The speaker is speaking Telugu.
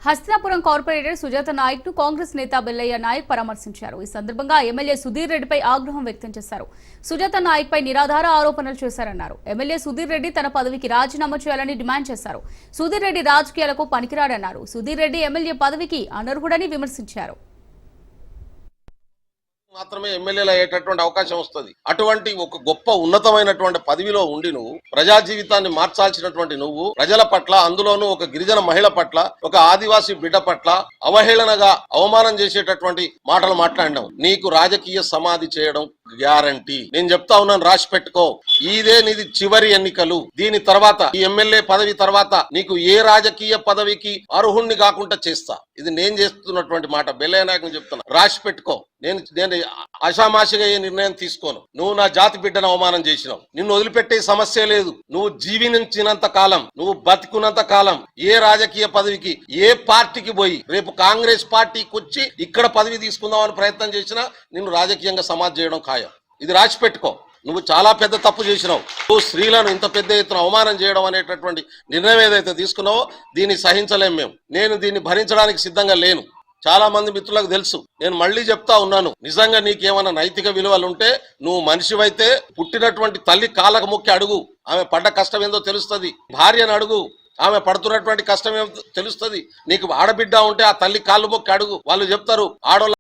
హస్తినాపురం కార్పొరేటర్ సుజాత నాయక్ ను కాంగ్రెస్ నేత బెల్లయ్య నాయక్ పరామర్శించారు. ఈ సందర్భంగా ఎమ్మెల్యే సుధీర్ రెడ్డిపై ఆగ్రహం వ్యక్తం చేశారు. సుజాత నాయక్ పై నిరాధార ఆరోపణలు చేశారన్నారు. ఎమ్మెల్యే సుధీర్ రెడ్డి తన పదవికి రాజీనామా చేయాలని డిమాండ్ చేశారు. సుధీర్ రెడ్డి రాజకీయాలకు పనికిరాడన్నారు. సుధీర్ రెడ్డి ఎమ్మెల్యే పదవికి అనర్హుడని విమర్శించారు. మాత్రమే ఎమ్మెల్యేలు అయ్యేటటువంటి అవకాశం వస్తుంది. అటువంటి ఒక గొప్ప ఉన్నతమైనటువంటి పదవిలో ఉండి నువ్వు ప్రజా జీవితాన్ని మార్చాల్సినటువంటి నువ్వు ప్రజల పట్ల, అందులోనూ ఒక గిరిజన మహిళ పట్ల, ఒక ఆదివాసీ బిడ్డ పట్ల అవహేళనగా అవమానం చేసేటటువంటి మాటలు మాట్లాడినావు. నీకు రాజకీయ సమాధి చేయడం గ్యారంటీ. నేను చెప్తా ఉన్నాను, రాసి పెట్టుకో. ఇదే నీది చివరి ఎన్నికలు. దీని తర్వాత ఈ ఎమ్మెల్యే పదవి తర్వాత నీకు ఏ రాజకీయ పదవికి అర్హుణ్ణి కాకుండా చేస్తా. ఇది నేను చేస్తున్నటువంటి మాట. బెల్లయ్య నాయకుని చెప్తున్నా, రాసి పెట్టుకో. నేను ఆషామాషిగా ఏ నిర్ణయం తీసుకోను. నువ్వు నా జాతి బిడ్డను అవమానం చేసినావు. నిన్ను వదిలిపెట్టే సమస్య లేదు. నువ్వు జీవించినంత కాలం, నువ్వు బతికున్నంత కాలం ఏ రాజకీయ పదవికి, ఏ పార్టీకి పోయి రేపు కాంగ్రెస్ పార్టీకి వచ్చి ఇక్కడ పదవి తీసుకుందామని ప్రయత్నం చేసినా నిన్ను రాజకీయంగా సమాధి చేయడం ఖాయం. ఇది రాసి పెట్టుకో. నువ్వు చాలా పెద్ద తప్పు చేసినావు. నువ్వు స్త్రీలను ఇంత పెద్ద ఎత్తున అవమానం చేయడం అనేటటువంటి నిర్ణయం ఏదైతే తీసుకున్నావో దీన్ని సహించలేం మేము. నేను దీన్ని భరించడానికి సిద్ధంగా లేను. చాలా మంది మిత్రులకు తెలుసు. నేను మళ్ళీ చెప్తా ఉన్నాను, నిజంగా నీకేమైనా నైతిక విలువలు ఉంటే నువ్వు మనిషివైతే పుట్టినటువంటి తల్లి కాళ్ళకు మొక్కి అడుగు. ఆమె పడ్డ కష్టం ఏందో తెలుస్తుంది. భార్యను అడుగు, ఆమె పడుతున్నటువంటి కష్టం ఏమో తెలుస్తుంది. నీకు ఆడబిడ్డ ఉంటే ఆ తల్లి కాళ్ళు మొక్కి అడుగు. వాళ్ళు చెప్తారు ఆడోళ్ళ